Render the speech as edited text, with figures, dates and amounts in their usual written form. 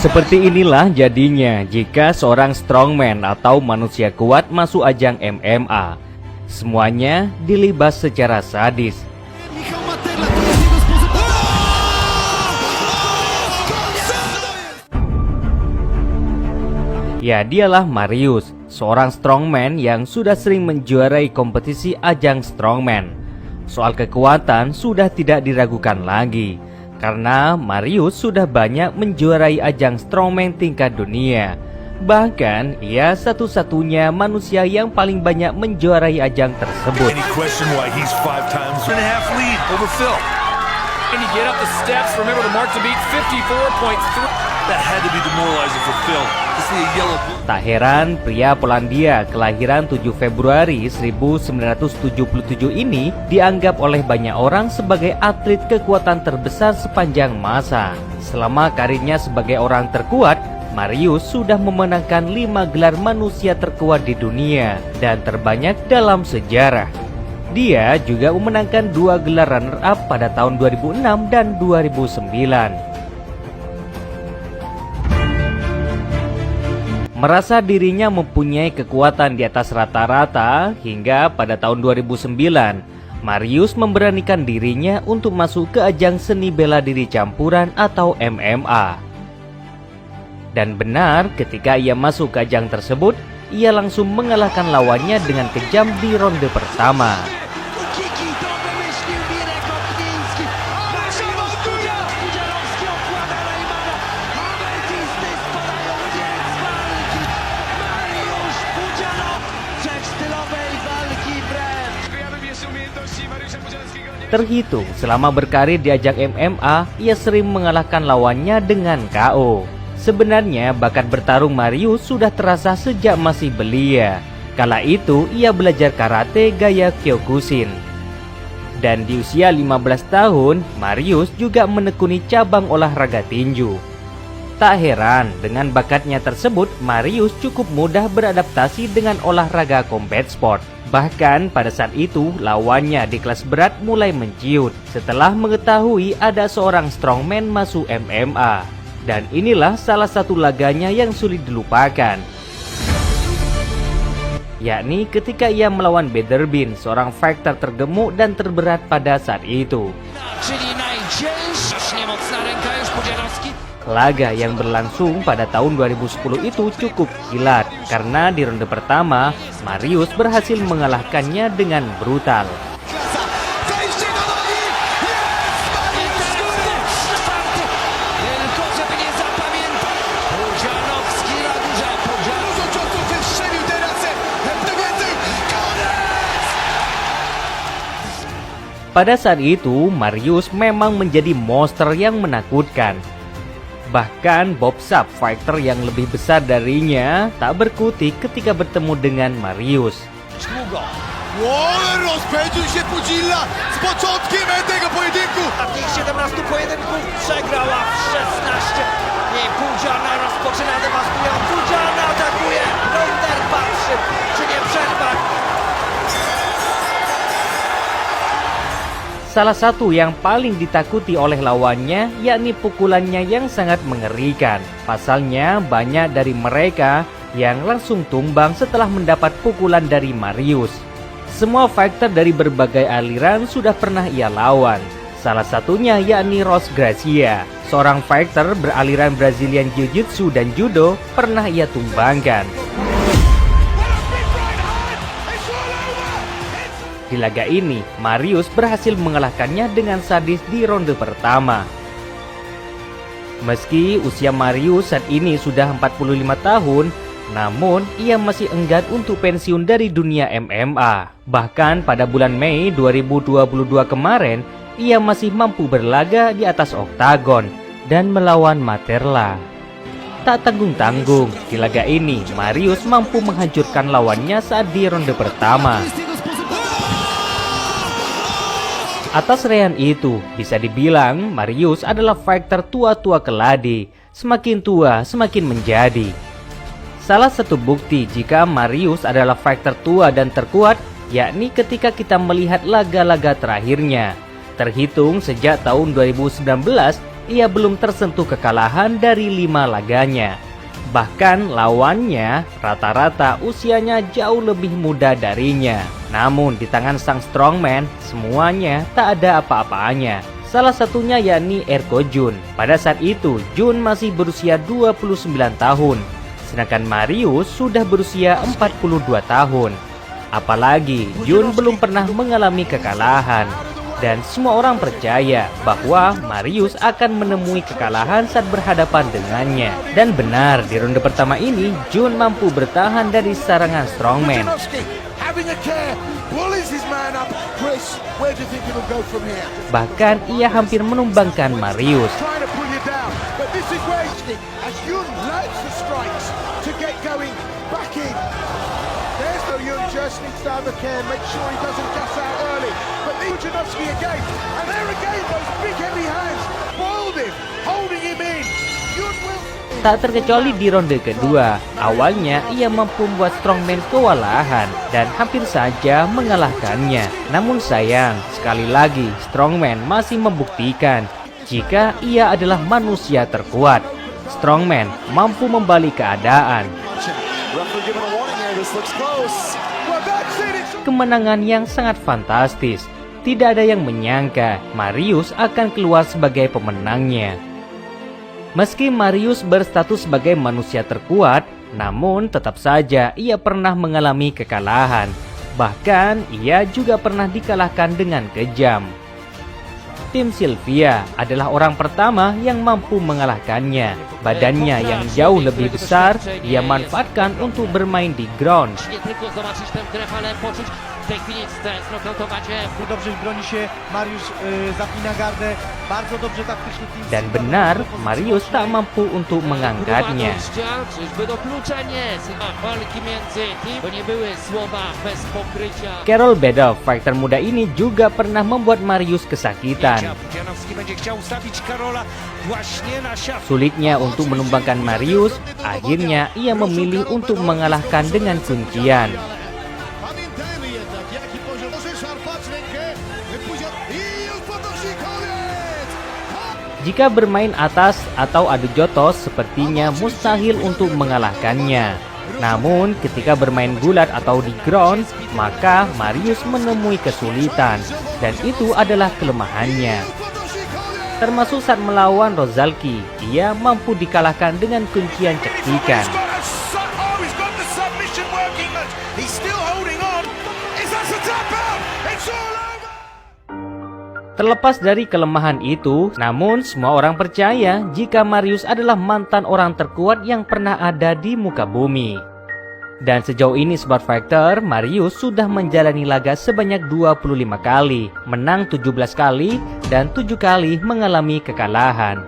Seperti inilah jadinya jika seorang strongman atau manusia kuat masuk ajang MMA. Semuanya dilibas secara sadis. Ya, dialah Marius, seorang strongman yang sudah sering menjuarai kompetisi ajang strongman. Soal kekuatan sudah tidak diragukan lagi, karena Marius sudah banyak menjuarai ajang strongman tingkat dunia. Bahkan, ia satu-satunya manusia yang paling banyak menjuarai ajang tersebut. Tak heran pria Polandia kelahiran 7 Februari 1977 ini dianggap oleh banyak orang sebagai atlet kekuatan terbesar sepanjang masa. Selama karirnya sebagai orang terkuat, Marius sudah memenangkan 5 gelar manusia terkuat di dunia dan terbanyak dalam sejarah. Dia juga memenangkan 2 gelar runner-up pada tahun 2006 dan 2009. Merasa dirinya mempunyai kekuatan di atas rata-rata hingga pada tahun 2009, Marius memberanikan dirinya untuk masuk ke ajang seni bela diri campuran atau MMA. Dan benar, ketika ia masuk ke ajang tersebut, ia langsung mengalahkan lawannya dengan kejam di ronde pertama. Terhitung selama berkarir di ajang MMA, ia sering mengalahkan lawannya dengan KO. Sebenarnya bakat bertarung Marius sudah terasa sejak masih belia. Kala itu ia belajar karate gaya Kyokushin. Dan di usia 15 tahun, Marius juga menekuni cabang olahraga tinju. Tak heran, dengan bakatnya tersebut, Marius cukup mudah beradaptasi dengan olahraga combat sport. Bahkan pada saat itu, lawannya di kelas berat mulai menciut setelah mengetahui ada seorang strongman masuk MMA. Dan inilah salah satu laganya yang sulit dilupakan, yakni ketika ia melawan Bederbin, seorang fighter tergemuk dan terberat pada saat itu. Laga yang berlangsung pada tahun 2010 itu cukup kilat, karena di ronde pertama, Marius berhasil mengalahkannya dengan brutal. Pada saat itu, Marius memang menjadi monster yang menakutkan. Bahkan Bob Sapp, fighter yang lebih besar darinya, tak berkutik ketika bertemu dengan Marius. Salah satu yang paling ditakuti oleh lawannya yakni pukulannya yang sangat mengerikan. Pasalnya banyak dari mereka yang langsung tumbang setelah mendapat pukulan dari Marius. Semua fighter dari berbagai aliran sudah pernah ia lawan. Salah satunya yakni Royce Gracie, seorang fighter beraliran Brazilian Jiu-Jitsu dan Judo, pernah ia tumbangkan. Di laga ini, Marius berhasil mengalahkannya dengan sadis di ronde pertama. Meski usia Marius saat ini sudah 45 tahun, namun ia masih enggan untuk pensiun dari dunia MMA. Bahkan pada bulan Mei 2022 kemarin, ia masih mampu berlaga di atas oktagon dan melawan Materla. Tak tanggung-tanggung, di laga ini Marius mampu menghancurkan lawannya saat di ronde pertama. Atas raihan itu, bisa dibilang Marius adalah fighter tua-tua keladi. Semakin tua, semakin menjadi. Salah satu bukti jika Marius adalah fighter tua dan terkuat, yakni ketika kita melihat laga-laga terakhirnya. Terhitung sejak tahun 2019, ia belum tersentuh kekalahan dari 5 laganya. Bahkan lawannya rata-rata usianya jauh lebih muda darinya. Namun di tangan sang strongman semuanya tak ada apa-apanya. Salah satunya yakni Erko Jun. Pada saat itu Jun masih berusia 29 tahun. Sedangkan Marius sudah berusia 42 tahun. Apalagi Jun belum pernah mengalami kekalahan. Dan semua orang percaya bahwa Marius akan menemui kekalahan saat berhadapan dengannya. Dan benar, di ronde pertama ini Jun mampu bertahan dari serangan strongman. Bahkan ia hampir menumbangkan Marius. Tak terkecuali di ronde kedua. Awalnya ia mampu membuat strongman kewalahan dan hampir saja mengalahkannya. Namun sayang, sekali lagi strongman masih membuktikan jika ia adalah manusia terkuat. Strongman mampu membalik keadaan. Kemenangan yang sangat fantastis. Tidak ada yang menyangka Marius akan keluar sebagai pemenangnya. Meski Marius berstatus sebagai manusia terkuat, namun tetap saja ia pernah mengalami kekalahan. Bahkan ia juga pernah dikalahkan dengan kejam. Tim Sylvia adalah orang pertama yang mampu mengalahkannya. Badannya yang jauh lebih besar, ia manfaatkan untuk bermain di ground. Dan benar, Marius tak mampu untuk mengangkatnya. Karol Bedov, fighter muda ini juga pernah membuat Marius kesakitan. Sulitnya untuk menumbangkan Marius, akhirnya ia memilih untuk mengalahkan dengan kuncian. Jika bermain atas atau adu jotos, sepertinya mustahil untuk mengalahkannya. Namun ketika bermain gulat atau di ground, maka Marius menemui kesulitan. Dan itu adalah kelemahannya. Termasuk saat melawan Rozalski, ia mampu dikalahkan dengan kuncian cekikan. Terlepas dari kelemahan itu, namun semua orang percaya jika Marius adalah mantan orang terkuat yang pernah ada di muka bumi. Dan sejauh ini Smart Fighter, Marius sudah menjalani laga sebanyak 25 kali, menang 17 kali, dan 7 kali mengalami kekalahan.